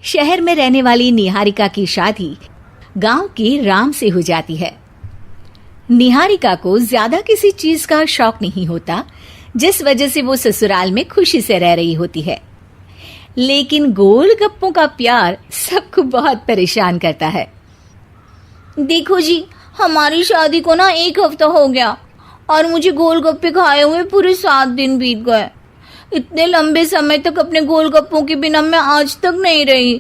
शहर में रहने वाली निहारिका की शादी गांव के राम से हो जाती है। निहारिका को ज्यादा किसी चीज का शौक नहीं होता, जिस वजह से वो ससुराल में खुशी से रह रही होती है। लेकिन गोलगप्पों का प्यार सबको बहुत परेशान करता है। देखो जी, हमारी शादी को ना 1 हफ्ता हो गया और मुझे गोलगप्पे खाए हुए पूरे 7 दिन बीत गए। इतने लंबे समय तक अपने गोलगप्पों के बिना मैं आज तक नहीं रही।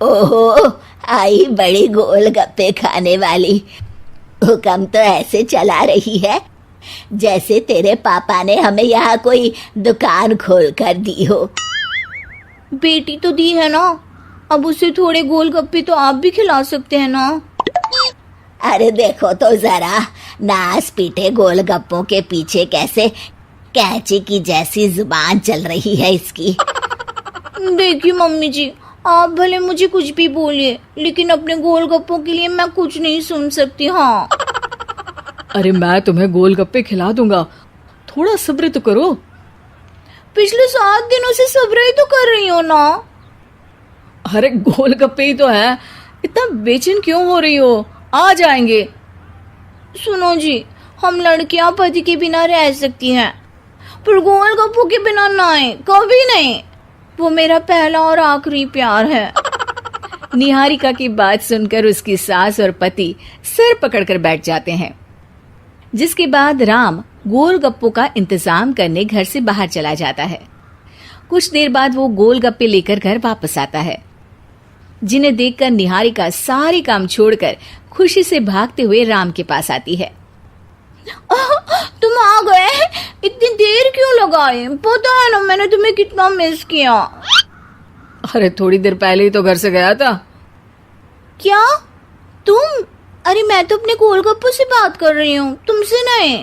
ओहो, आई बड़ी गोलगप्पे खाने वाली। हुक्म तो ऐसे चला रही है जैसे तेरे पापा ने हमें यहाँ कोई दुकान खोल कर दी हो। बेटी तो दी है ना, अब उसे थोड़े गोलगप्पे तो आप भी खिला सकते हैं ना। अरे देखो तो जरा, नास पीटे गोलगप्पों के पीछे कैसे कैंची की जैसी जुबान चल रही है इसकी। देखिए मम्मी जी, आप भले मुझे कुछ भी बोलिए, लेकिन अपने गोलगप्पों के लिए मैं कुछ नहीं सुन सकती। हाँ, अरे मैं तुम्हें गोलगप्पे खिला दूंगा, थोड़ा सब्र तो करो। पिछले 7 दिनों से सब्र ही तो कर रही हो ना। अरे गोलगप्पे ही तो है, इतना बेचैन क्यों हो रही हो? आ जाएंगे। सुनो जी, हम लड़कियां पति के बिना रह सकती हैं, पर गोलगप्पों के बिना नहीं, कभी नहीं। वो मेरा पहला और आखिरी प्यार है। निहारिका की बात सुनकर उसकी सास और पति सिर पकड़कर बैठ जाते हैं। जिसके बाद राम गोलगप्पों का इंतजाम करने घर से बाहर चला जाता है। कुछ देर बाद वो गोलगप्पे लेकर घर वापस आता है, जिन्हें देखकर निहारिका सारे काम छोड़कर खुशी से भागते हुए राम के पास आती है। तुम आ गए? इतनी देर क्यों लगाई? पता है ना मैंने तुम्हें कितना मिस किया। अरे थोड़ी देर पहले ही तो घर से गया था। क्या तुम? अरे मैं तो अपने गोलगप्पों से बात कर रही हूँ, तुमसे नहीं।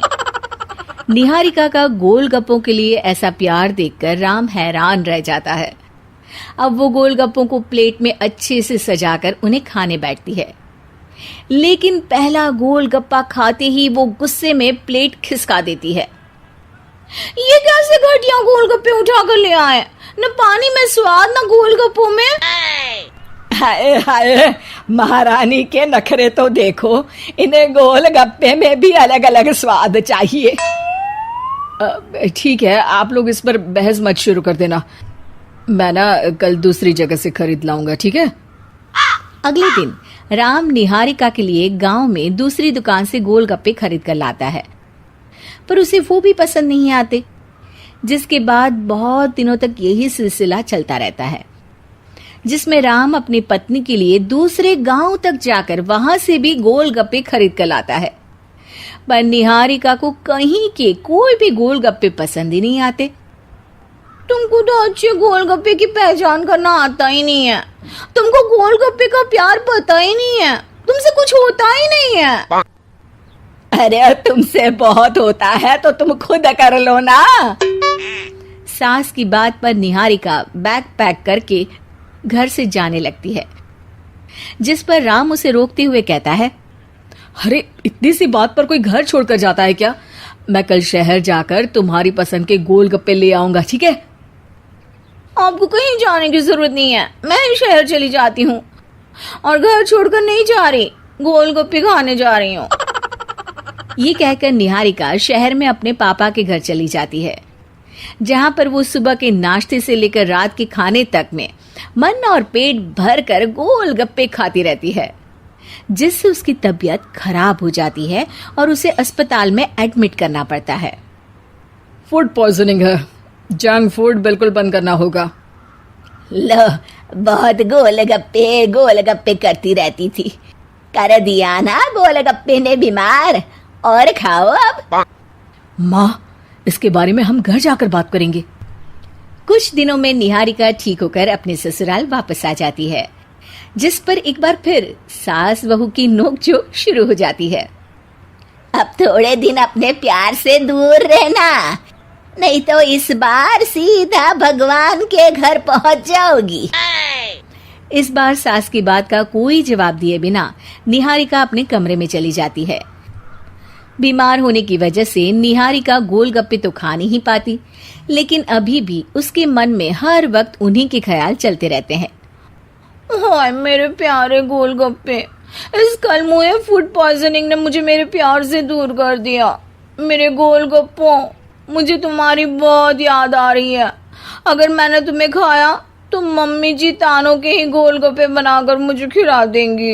निहारिका का गोलगप्पों के लिए ऐसा प्यार देखकर राम हैरान रह जाता है। अब वो गोलगप्पों को प्लेट में अच्छे से सजाकर उन्हें खाने बैठती है, लेकिन पहला गोलगप्पा खाते ही वो गुस्से में प्लेट खिसका देती है। ये कैसे घटिया गोलगप्पे उठा कर ले आए? न पानी में स्वाद, न गोलगप्पों में। हाय हाय, महारानी के नखरे तो देखो, इन्हें गोलगप्पे में भी अलग अलग स्वाद चाहिए। ठीक है, आप लोग इस पर बहस मत शुरू कर देना, मैं ना कल दूसरी जगह से खरीद लाऊंगा, ठीक है? अगले दिन राम निहारिका के लिए गांव में दूसरी दुकान से गोलगप्पे खरीद कर लाता है, पर उसे वो भी पसंद नहीं आते। जिसके बाद बहुत दिनों तक यही सिलसिला चलता रहता है, जिसमें राम अपनी पत्नी के लिए दूसरे गांव तक जाकर वहां से भी गोलगप्पे खरीद कर लाता है, पर निहारिका को कहीं के कोई भी गोलगप्पे पसंद ही नहीं आते। तुमको तो अच्छे गोलगप्पे की पहचान करना आता ही नहीं है। तुमको गोलगप्पे का प्यार पता ही नहीं है, तुमसे कुछ होता ही नहीं है। अरे तुमसे बहुत होता है तो तुम खुद कर लो ना। सास की बात पर निहारिका बैग पैक करके घर से जाने लगती है, जिस पर राम उसे रोकते हुए कहता है, अरे इतनी सी बात पर कोई घर छोड़कर जाता है क्या? मैं कल शहर जाकर तुम्हारी पसंद के गोलगप्पे ले आऊंगा, ठीक है? आपको कहीं जाने की जरूरत नहीं है, मैं ही शहर चली जाती हूँ और घर छोड़कर नहीं जा रही, गोलगप्पे खाने जा रही हूँ। ये कहकर निहारिका शहर में अपने पापा के घर चली जाती है, जहाँ पर वो सुबह के नाश्ते से लेकर रात के खाने तक में मन और पेट भर कर गोलगप्पे खाती रहती है, जिससे उसकी तबीयत खराब हो जाती है और उसे अस्पताल में एडमिट करना पड़ता है। फूड पॉइजनिंग है, जंक फूड बिल्कुल बंद करना होगा। लो, बहुत गोलगप्पे गोलगप्पे करती रहती थी, कर दिया ना गोलगप्पे ने बीमार। और खाओ अब। माँ, इसके बारे में हम घर जाकर बात करेंगे। कुछ दिनों में निहारिका ठीक होकर अपने ससुराल वापस आ जाती है, जिस पर एक बार फिर सास बहू की नोकझोंक शुरू हो जाती है। अब थोड़े दिन अपने प्यार से दूर रहना, नहीं तो इस बार सीधा भगवान के घर पहुंच जाओगी। इस बार सास की बात का कोई जवाब दिए बिना निहारिका अपने कमरे में चली जाती है। बीमार होने की वजह से निहारिका गोलगप्पे तो खा नहीं पाती, लेकिन अभी भी उसके मन में हर वक्त उन्हीं के ख्याल चलते रहते हैं। हाय मेरे प्यारे गोलगप्पे, इस कल मुझे फूड पॉइजनिंग ने मुझे मेरे प्यार से दूर कर दिया। मेरे गोलगप्पों, मुझे तुम्हारी बहुत याद आ रही है। अगर मैंने तुम्हें खाया तो मम्मी जी तानों के ही गोलगप्पे बनाकर मुझे खिला देंगी।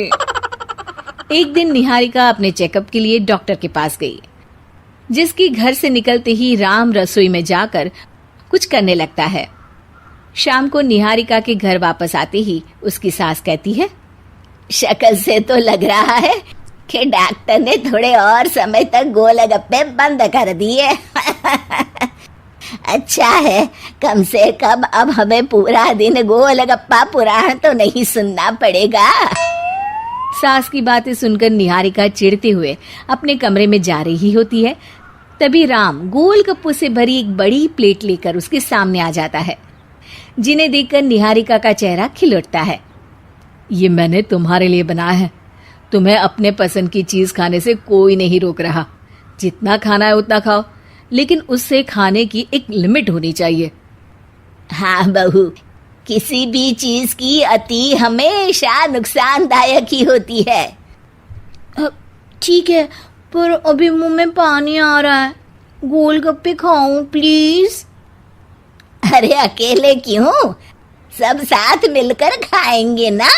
एक दिन निहारिका अपने चेकअप के लिए डॉक्टर के पास गई, जिसकी घर से निकलते ही राम रसोई में जाकर कुछ करने लगता है। शाम को निहारिका के घर वापस आते ही उसकी सास कहती है, शक्ल से तो लग रहा है कि डॉक्टर ने थोड़े और समय तक गोलगप्पे बंद कर दिए। अच्छा है, कम से कम अब हमें पूरा दिन गोलगप्पा पुराण तो नहीं सुनना पड़ेगा। सास की बातें सुनकर निहारिका चिढ़ते हुए अपने कमरे में जा रही होती है। तभी राम गोलगप्पों से भरी एक बड़ी प्लेट लेकर उसके सामने आ जाता है, जिन्हें देखकर निहारिका का चेहरा खिल उठता है। ये मैंने तुम्हारे लिए बनाया है। तुम्हें अपने पसंद की चीज खाने से कोई नहीं रोक रहा। जितना खाना है उतना खाओ, लेकिन उससे खाने की एक लिमिट होनी चाहिए। हाँ बहू, किसी भी चीज की अति हमेशा नुकसानदायक ही होती है। ठीक है, पर अभी मुंह में पानी आ रहा है। गोलगप्पे खाऊं प्लीज? अरे अकेले क्यों, सब साथ मिलकर खाएंगे ना।